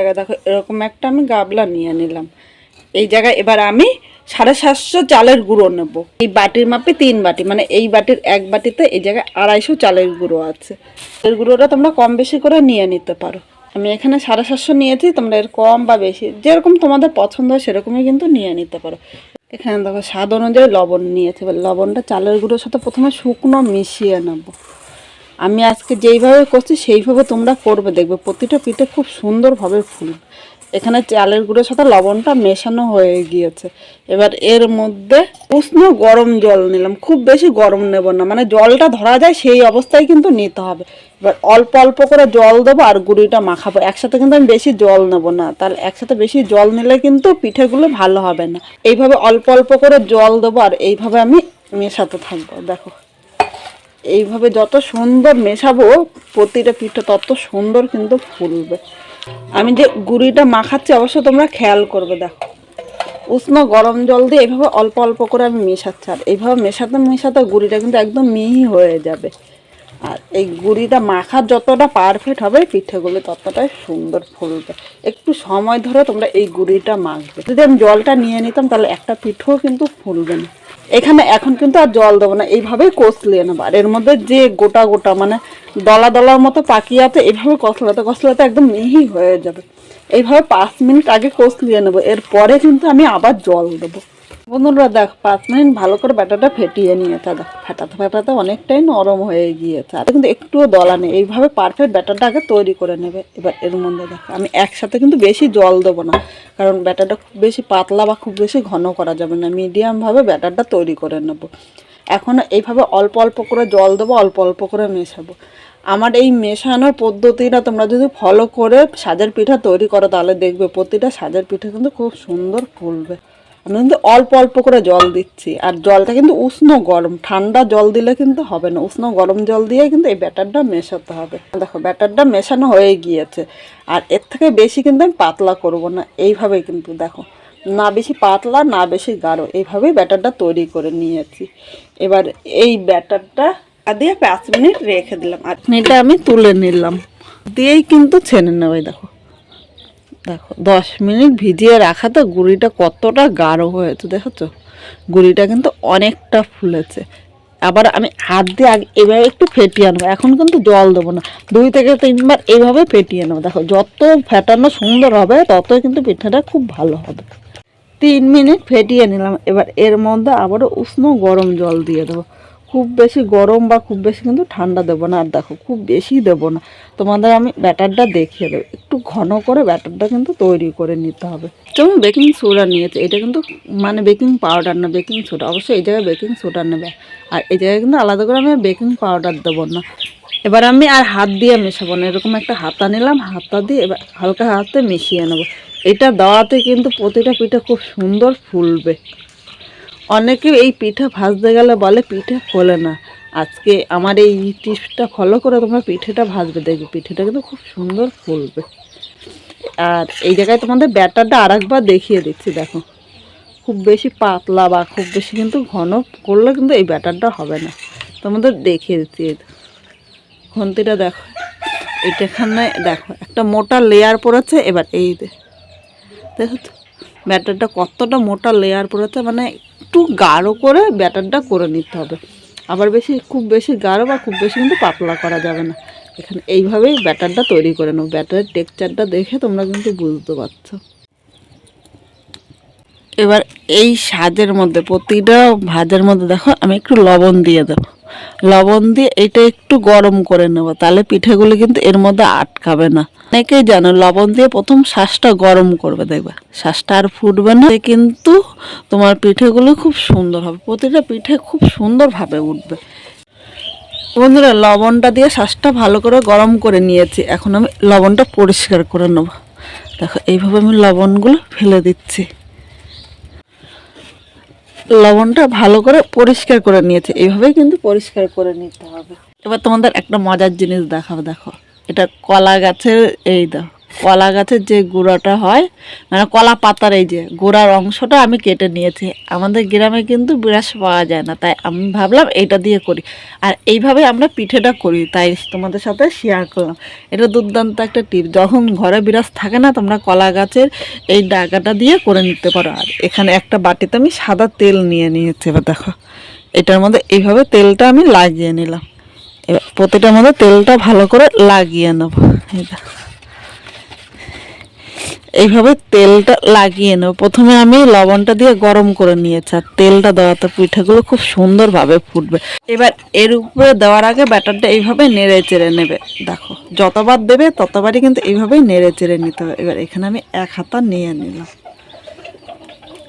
জায়গায় দেখো এরকম একটা আমি গাবলা নিয়ে নিলাম। এই জায়গায় এবার আমি 750 চালের গুঁড়ো নেব। এই বাটির মাপে 3 বাটি, মানে এই বাটির 1 বাটিতে এই জায়গায় 250 চালের গুঁড়ো আছে। চালের গুঁড়োটা তোমরা কম বেশি করে নিয়ে নিতে পারো। আমি এখানে 750 নিয়েছি, তোমরা এর কম বা বেশি যেরকম তোমাদের পছন্দ হয় সেরকমই কিন্তু নিয়ে নিতে পারো। এখানে দেখো স্বাদ অনুযায়ী লবণ নিয়েছি। এবার লবণটা চালের গুঁড়োর সাথে প্রথমে শুকনো মিশিয়ে নেব। আমি আজকে যেইভাবে করছি সেইভাবে তোমরা করবে, দেখবে প্রতিটা পিঠে খুব সুন্দরভাবে ফুলবে। এখানে চালের গুঁড়োর সাথে লবণটা মেশানো হয়ে গিয়েছে। এবার এর মধ্যে উষ্ণ গরম জল নিলাম, খুব বেশি গরম নেব না, মানে জলটা ধরা যায় সেই অবস্থায় কিন্তু নিতে হবে। এবার অল্প অল্প করে জল দেবো আর গুঁড়িটা মাখাবো। একসাথে কিন্তু আমি বেশি জল নেব না, তাহলে একসাথে বেশি জল নিলে কিন্তু পিঠেগুলো ভালো হবে না। এইভাবে অল্প অল্প করে জল দেবো আর এইভাবে আমি মেশাতে থাকবো। দেখো এইভাবে যত সুন্দর মেশাবো প্রতিটা পিঠে তত সুন্দর কিন্তু ফুলবে। আমি যে গুঁড়িটা মাখাচ্ছি অবশ্য তোমরা খেয়াল করবে। দেখো উষ্ণ গরম জল দিয়ে এইভাবে অল্প অল্প করে আমি মেশাচ্ছি, আর এইভাবে মেশাতে মেশাতে গুঁড়িটা কিন্তু একদম মিহি হয়ে যাবে। আর এই গুঁড়িটা মাখার যতটা পারফেক্ট হবে পিঠেগুলো ততটাই সুন্দর ফুলবে। একটু সময় ধরে তোমরা এই গুঁড়িটা মাখবে। যদি আমি জলটা নিয়ে নিতাম তাহলে একটা পিঠেও কিন্তু ফুলবে না। এখানে এখন কিন্তু আর জল দেবো না, এইভাবেই কষলিয়ে নেবো। আর এর মধ্যে যে গোটা গোটা মানে দলা দলার মতো পাকিয়ে আছে এইভাবে কষলাতে কষলাতে একদম মিহি হয়ে যাবে। এইভাবে 5 মিনিট আগে কষলিয়ে নেবো, এরপরে কিন্তু আমি আবার জল দেবো। বন্ধুরা দেখ 5 মিনিট ভালো করে ব্যাটারটা ফেটিয়ে নিয়েছে। দেখ ফেটাতে ফেটাতে অনেকটাই নরম হয়ে গিয়েছে, আর কিন্তু একটুও দলা নেই। এইভাবে পারফেক্ট ব্যাটারটা আগে তৈরি করে নেবে। এবার এর মধ্যে দেখো আমি একসাথে কিন্তু বেশি জল দেবো না, কারণ ব্যাটারটা খুব বেশি পাতলা বা খুব বেশি ঘন করা যাবে না। মিডিয়ামভাবে ব্যাটারটা তৈরি করে নেব। এখন এইভাবে অল্প অল্প করে জল দেবো, অল্প অল্প করে মেশাবো। আমার এই মেশানোর পদ্ধতিটা তোমরা যদি ফলো করে সাজের পিঠা তৈরি করো তাহলে দেখবে প্রতিটা সাজের পিঠা কিন্তু খুব সুন্দর ফুলবে। আমি কিন্তু অল্প অল্প করে জল দিচ্ছি, আর জলটা কিন্তু উষ্ণ গরম, ঠান্ডা জল দিলে কিন্তু হবে না। উষ্ণ গরম জল দিয়ে কিন্তু এই ব্যাটারটা মেশাতে হবে। দেখো ব্যাটারটা মেশানো হয়ে গিয়েছে, আর এর থেকে বেশি কিন্তু আমি পাতলা করব না। এইভাবেই কিন্তু দেখো না বেশি পাতলা না বেশি গাঢ়, এইভাবেই ব্যাটারটা তৈরি করে নিয়েছি। এবার এই ব্যাটারটা দিয়ে 5 মিনিট রেখে দিলাম, আর এটা আমি তুলে নিলাম দিয়েই কিন্তু ছেনে নেবে। দেখো দেখো 10 মিনিট ভিজিয়ে রাখাতে গুঁড়িটা কতটা গাঢ় হয়েছে, দেখেছো গুঁড়িটা কিন্তু অনেকটা ফুলেছে। আবার আমি হাত দিয়ে আগে এভাবে একটু ফেটিয়ে নেবো, এখন কিন্তু জল দেবো না, 2 থেকে 3 বার এইভাবে ফেটিয়ে নেবো। দেখো যত ফেটানো সুন্দর হবে ততই কিন্তু পিঠাটা খুব ভালো হবে। 3 মিনিট ফেটিয়ে নিলাম। এবার এর মধ্যে আবারও উষ্ণ গরম জল দিয়ে দেবো। খুব বেশি গরম বা খুব বেশি কিন্তু ঠান্ডা দেবো না, আর দেখো খুব বেশি দেবো না। তোমাদের আমি ব্যাটারটা দেখিয়ে দেবো, একটু ঘন করে ব্যাটারটা কিন্তু তৈরি করে নিতে হবে। যেমন বেকিং সোডা নিয়েছে, এটা কিন্তু মানে বেকিং পাউডার না, বেকিং সোডা। অবশ্যই এই জায়গায় বেকিং সোডা নেবে, আর এই জায়গায় কিন্তু আলাদা করে আমি বেকিং পাউডার দেবো না। এবার আমি আর হাত দিয়ে মেশাবো না, এরকম একটা হাতা নিলাম, হাতা দিয়ে এবার হালকা হাতে মিশিয়ে নেবো। এটা দেওয়াতে কিন্তু প্রতিটা পিঠা খুব সুন্দর ফুলবে। অনেকে এই পিঠা ভাজতে গেলে বলে পিঠে ফোলে না। আজকে আমার এই টিপসটা ফলো করে তোমরা পিঠেটা ভাজবে, দেখবে পিঠেটা কিন্তু খুব সুন্দর ফুলবে। আর এই জায়গায় তোমাদের ব্যাটারটা আরেকবার দেখিয়ে দিচ্ছি। দেখো খুব বেশি পাতলা বা খুব বেশি কিন্তু ঘন করলে কিন্তু এই ব্যাটারটা হবে না। তোমাদের দেখিয়ে দিচ্ছি, খুন্তিটা দেখো এখানে দেখো একটা মোটা লেয়ার পড়েছে। এবার এই দেখো তো ব্যাটারটা কতটা মোটা লেয়ার পড়েছে, মানে একটু গাঢ় করে ব্যাটারটা করে নিতে হবে। আবার খুব বেশি গাঢ় বা খুব বেশি কিন্তু পাতলা করা যাবে না। এখানে এইভাবেই ব্যাটারটা তৈরি করে নেব। ব্যাটারের টেক্সচারটা দেখে তোমরা কিন্তু বুঝতে পারছো। এবার এই সাজের মধ্যে প্রতিটা ভাজের মধ্যে দেখো আমি একটু লবণ দিয়ে দেবো। লবণ দিয়ে এটা একটু গরম করে নেব, তাহলে পিঠেগুলো কিন্তু এর মধ্যে আটকাবে না। অনেকেই জানো লবণ দিয়ে প্রথম শাঁসটা গরম করবে, দেখবে শাঁসটা আর ফুটবে না, কিন্তু তোমার পিঠেগুলো খুব সুন্দর হবে। প্রতিটা পিঠে খুব সুন্দরভাবে উঠবে। বন্ধুরা লবণটা দিয়ে শাঁসটা ভালো করে গরম করে নিয়েছি, এখন আমি লবণটা পরিষ্কার করে নেব। দেখো এইভাবে আমি লবণগুলো ফেলে দিচ্ছি। লবণটা ভালো করে পরিষ্কার করে নিয়েছে, এইভাবেই কিন্তু পরিষ্কার করে নিতে হবে। এবার তোমাদের একটা মজার জিনিস দেখাবো। দেখো এটা কলা গাছের, এই দেখো কলা গাছের যে গুঁড়াটা হয়, মানে কলা পাতার এই যে গোড়ার অংশটা আমি কেটে নিয়েছি। আমাদের গ্রামে কিন্তু বিরাস পাওয়া যায় না, তাই আমি ভাবলাম এইটা দিয়ে করি। আর এইভাবে আমরা পিঠেটা করি, তাই তোমাদের সাথে শেয়ার করলাম। এটা দুর্দান্ত একটা টিপ। যখন ঘরে বিরাস থাকে না, তোমরা কলা গাছের এই ডাগাটা দিয়ে করে নিতে পারো। আর এখানে একটা বাটিতে আমি সাদা তেল নিয়ে নিয়েছি। এবার দেখো, এটার মধ্যে এইভাবে তেলটা আমি লাগিয়ে নিলাম। এবার প্রতিটার মধ্যে তেলটা ভালো করে লাগিয়ে নেব। এইভাবে তেলটা লাগিয়ে নেব। প্রথমে আমি লবণটা দিয়ে গরম করে নিয়েছি, আর তেলটা দেওয়াতে পিঠাগুলো খুব সুন্দরভাবে ফুটবে। এবার এর উপরে দেওয়ার আগে ব্যাটারটা এইভাবে নেড়ে চেড়ে নেবে। দেখো, যতবার দেবে ততবারই কিন্তু এইভাবেই নেড়ে চেড়ে নিতে হবে। এবার এখানে আমি 1 হাতা নিয়ে নিলাম।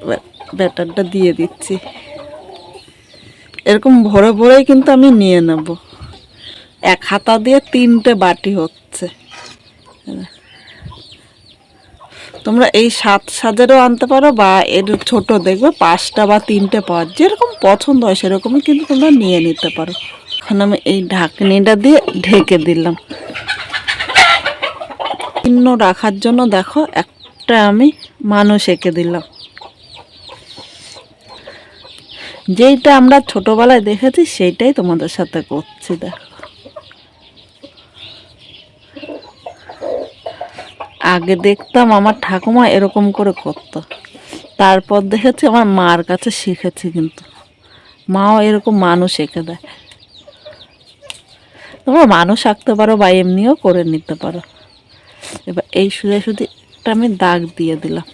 এবার ব্যাটারটা দিয়ে দিচ্ছি। এরকম ভরে ভরেই কিন্তু আমি নিয়ে নেব। 1 হাতা দিয়ে 3টে বাটি হচ্ছে। তোমরা এই 7 সাজেরও আনতে পারো, বা এর ছোট দেখবে 5টা বা 3টে পাওয়া, যেরকম পছন্দ হয় সেরকমই কিন্তু তোমরা নিয়ে নিতে পারো। এখন আমি এই ঢাকনিটা দিয়ে ঢেকে দিলাম চিহ্ন রাখার জন্য। দেখো, একটা আমি মানুষ এঁকে দিলাম, যেইটা আমরা ছোটবেলায় দেখেছি সেইটাই তোমাদের সাথে করছি। দেখো, আগে দেখতাম আমার ঠাকুমা এরকম করে করতো, তারপর দেখেছি আমার মার কাছে শিখেছি। কিন্তু মাও এরকম মানুষ এঁকে দেয়। তোমরা মানুষ আঁকতে পারো বা এমনিও করে নিতে পারো। এবার এই সোজাসুজিটা আমি দাগ দিয়ে দিলাম।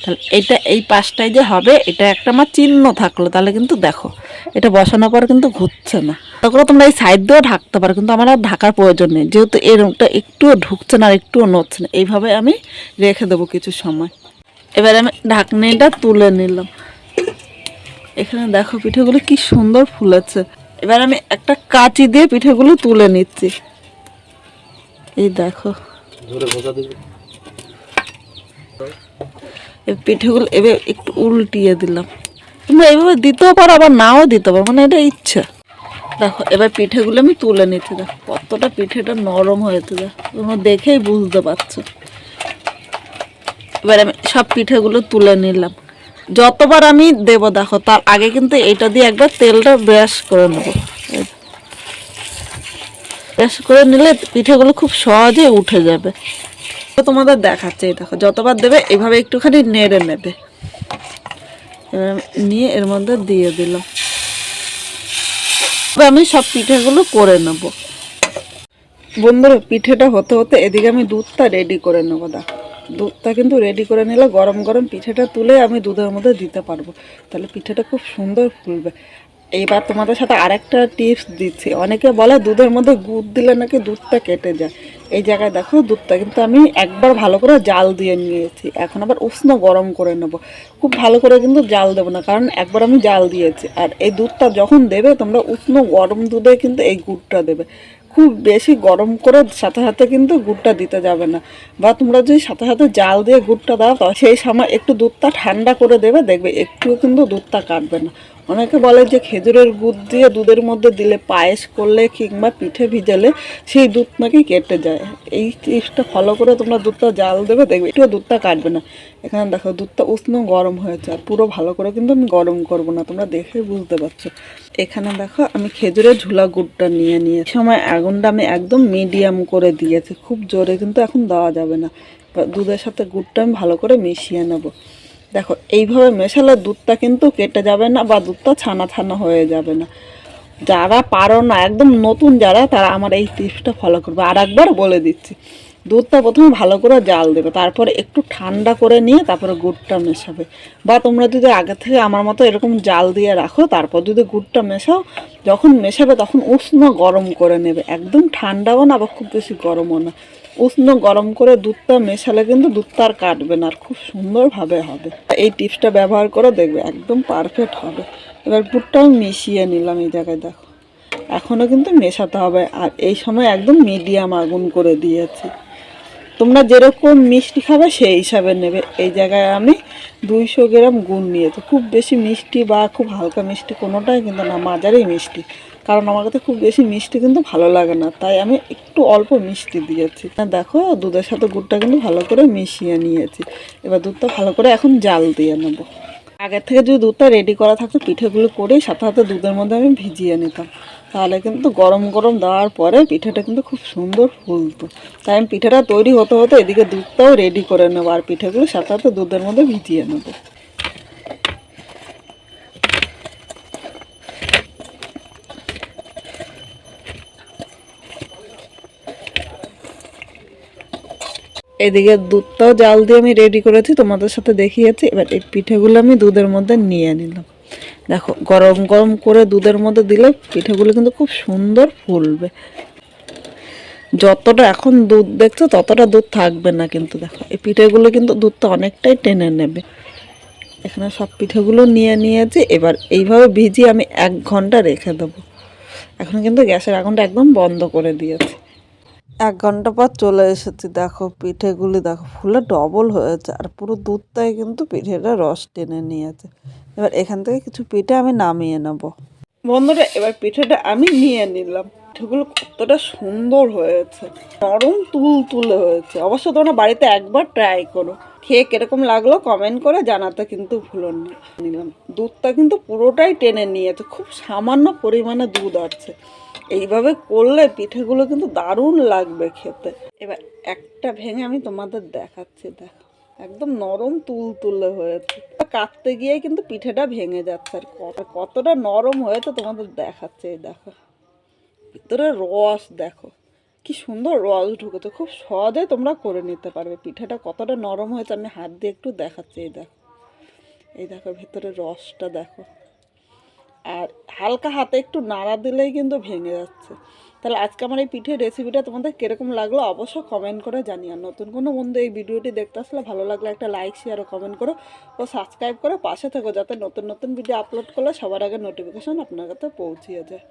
তাহলে এটা এই পাশটায় যে হবে, এটা একটা আমার চিহ্ন থাকলো। তাহলে কিন্তু দেখো, এটা বসানোর পর কিন্তু ঘুরছে না। তারপরে তোমরা এই সাইড দিয়েও ঢাকতে পারো, কিন্তু আমার আর ঢাকার প্রয়োজন নেই, যেহেতু এরকমটা একটুও ঢুকছে না আর একটুও নড়ছে না। এইভাবে আমি রেখে দেবো কিছু সময়। এবার আমি ঢাকনিটা তুলে নিলাম। এখানে দেখো পিঠেগুলো কি সুন্দর ফুলেছে। এবার আমি একটা কাঁচি দিয়ে পিঠেগুলো তুলে নিচ্ছি। এই দেখো, পিঠেগুলো এবার একটু উল্টিয়ে দিলাম। তোমরা এইভাবে দিতেও পারো, আবার নাও দিতে পারো, মানে এটা ইচ্ছা। দেখো, এবার পিঠেগুলো আমি তুলে নিচ্ছি। দেখো কতটা পিঠেটা নরম হয়েছে, দেখো তোমরা দেখেই বুঝতে পারছো। এবার আমি সব পিঠেগুলো তুলে নিলাম। যতবার আমি দেবো দেখো, তার আগে কিন্তু এটা দিয়ে একবার তেলটা ব্রাশ করে নেবো। ব্রাশ করে নিলে পিঠেগুলো খুব সহজে উঠে যাবে। তোমাদের দেখাচ্ছে, দেখো যতবার দেবে এইভাবে একটুখানি নেড়ে নেবে। এবার নিয়ে এর মধ্যে দিয়ে দিলাম। আমি সব পিঠেগুলো করে নেব। বন্ধুরা, পিঠেটা হতে হতে এদিকে আমি দুধটা রেডি করে নেবো। দেখো, দুধটা কিন্তু রেডি করে নিলে গরম গরম পিঠেটা তুলে আমি দুধের মধ্যে দিতে পারবো। তাহলে পিঠেটা খুব সুন্দর ফুলবে। এইবার তোমাদের সাথে আরেকটা টিপস দিচ্ছি। অনেকে বলে দুধের মধ্যে গুড় দিলে নাকি দুধটা কেটে যায়। এই জায়গায় দেখো, দুধটা কিন্তু আমি একবার ভালো করে জাল দিয়ে নিয়েছি। এখন আবার উষ্ণ গরম করে নেব। খুব ভালো করে কিন্তু জাল দেবো না, কারণ একবার আমি জাল দিয়েছি। আর এই দুধটা যখন দেবে তোমরা উষ্ণ গরম দুধে কিন্তু এই গুড়টা দেবে। খুব বেশি গরম করে সাথে সাথে কিন্তু গুড়টা দিতে যাবে না। বা তোমরা যদি সাথে সাথে জাল দিয়ে গুড়টা দাও, তো সেই সময় একটু দুধটা ঠান্ডা করে দেবে, দেখবে একটুও কিন্তু দুধটা কাটবে না। অনেকে বলে যে খেজুরের গুড় দিয়ে দুধের মধ্যে দিলে, পায়েস করলে কিংবা পিঠে ভিজালে সেই দুধ নাকি কেটে যায়। এই টিপসটা ফলো করে তোমরা দুধটা জাল দেবে, দেখবে একটু দুধটা কাটবে না। এখানে দেখো, দুধটা উষ্ণ গরম হয়েছে, আর পুরো ভালো করে কিন্তু আমি গরম করব না, তোমরা দেখে বুঝতে পারছো। এখানে দেখো, আমি খেজুরের ঝুলা গুড়টা নিয়ে সময় আগুনটা আমি একদম মিডিয়াম করে দিয়েছি। খুব জোরে কিন্তু এখন দেওয়া যাবে না। দুধের সাথে গুড়টা আমি ভালো করে মিশিয়ে নেব। দেখো, এইভাবে মেশালে দুধটা কিন্তু কেটে যাবে না, বা দুধটা ছানা ছানা হয়ে যাবে না। যারা পারো না, একদম নতুন যারা, তারা আমার এই টিপসটা ফলো করবে। আর একবার বলে দিচ্ছি, দুধটা প্রথমে ভালো করে জাল দেবে, তারপরে একটু ঠান্ডা করে নিয়ে তারপরে গুড়টা মেশাবে। বা তোমরা যদি আগে থেকে আমার মতো এরকম জাল দিয়ে রাখো, তারপর যদি গুড়টা মেশাও, যখন মেশাবে তখন উষ্ণ গরম করে নেবে। একদম ঠান্ডাও না, বা খুব বেশি গরমও না। উষ্ণ গরম করে দুধটা মেশালে কিন্তু দুধটা আর কাটবে না, আর খুব সুন্দরভাবে হবে। এই টিপসটা ব্যবহার করে দেখবে, একদম পারফেক্ট হবে। এবার গুড়টাও মিশিয়ে নিলাম। এই জায়গায় দেখো, এখনও কিন্তু মেশাতে হবে। আর এই সময় একদম মিডিয়াম আগুন করে দিয়েছি। তোমরা যেরকম মিষ্টি খাবে সেই হিসাবে নেবে। এই জায়গায় আমি 200 গ্রাম গুড় নিয়েছি। খুব বেশি মিষ্টি বা খুব হালকা মিষ্টি কোনোটাই কিন্তু না, মাঝারি মিষ্টি। কারণ আমার কাছে খুব বেশি মিষ্টি কিন্তু ভালো লাগে না, তাই আমি একটু অল্প মিষ্টি দিয়েছি। দেখো দুধের সাথে গুড়টা কিন্তু ভালো করে মিশিয়ে নিয়েছি। এবার দুধটা ভালো করে এখন জাল দিয়ে নেবো। আগের থেকে যদি দুধটা রেডি করা থাকতো পিঠেগুলো করেই সাথে সাথে দুধের মধ্যে আমি ভিজিয়ে নিতাম, তাহলে কিন্তু গরম গরম দেওয়ার পরে পিঠেটা কিন্তু খুব সুন্দর ফুলতো। তাই আমি পিঠেটা তৈরি হতে হতে এদিকে দুধটাও রেডি করে নেবো আর পিঠেগুলো সাথে সাথে দুধের মধ্যে ভিজিয়ে নেবো। এদিকে দুধটাও জাল দিয়ে আমি রেডি করেছি, তোমাদের সাথে দেখিয়েছি। এবার এই পিঠেগুলো আমি দুধের মধ্যে নিয়ে নিলাম। দেখো গরম গরম করে দুধের মধ্যে দিলে পিঠেগুলো কিন্তু খুব সুন্দর ফুলবে। যতটা এখন দুধ দেখছো ততটা দুধ থাকবে না, কিন্তু দেখো এই পিঠেগুলো কিন্তু দুধটা অনেকটাই টেনে নেবে। এখানে সব পিঠেগুলো নিয়ে নিয়েছি। এবার এইভাবে ভিজিয়ে আমি 1 ঘন্টা রেখে দেবো। এখন কিন্তু গ্যাসের আগুনটা একদম বন্ধ করে দিয়েছি। 1 ঘন্টা পর চলে এসেছি। দেখো পিঠেগুলি দেখো ফুলে ডবল হয়েছে আর পুরো দুধটাই কিন্তু পিঠেটা রস টেনে নিয়েছে। এবার এখান থেকে কিছু পিঠে আমি নামিয়ে নেব। বন্ধুরা এবার পিঠেটা আমি নিয়ে নিলাম। পিঠেগুলো কতটা সুন্দর হয়েছে, নরম তুলে হয়েছে। অবশ্য তোমরা বাড়িতে একবার ট্রাই করো, খেয়ে কিরকম লাগলো কমেন্ট করে জানাতে কিন্তু ভুলো না। নিলাম দুধটা কিন্তু পুরোটাই টেনে নিয়েছে, খুব সামান্য পরিমাণে দুধ আছে। এইভাবে করলে পিঠেগুলো কিন্তু দারুণ লাগবে খেতে। এবার একটা ভেঙে আমি তোমাদের দেখাচ্ছি। দেখো একদম নরম তুলে হয়েছে। কাটতে গিয়ে কিন্তু পিঠেটা ভেঙে যাচ্ছে। আর কতটা নরম হয়েছে তোমাদের দেখাচ্ছে। এই দেখো ভিতরে রস, দেখো কি সুন্দর রস ঢুকেছে। খুব সহজে তোমরা করে নিতে পারবে। পিঠেটা কতটা নরম হয়েছে আমি হাত দিয়ে একটু দেখাচ্ছি। এই দেখো ভেতরে রসটা দেখো। আর হালকা হাতে একটু নাড়া দিলেই কিন্তু ভেঙে যাচ্ছে। তাহলে আজকে আমার এই পিঠের রেসিপিটা তোমাদের কীরকম লাগলো অবশ্যই কমেন্ট করে জানিয়ে। আর নতুন কোনো বন্ধু এই ভিডিওটি দেখতে আসলে ভালো লাগলে একটা লাইক শেয়ার ও কমেন্ট করো ও সাবস্ক্রাইব করে পাশে থেকো, যাতে নতুন নতুন ভিডিও আপলোড করলে সবার আগে নোটিফিকেশন আপনার কাছে পৌঁছিয়ে যায়।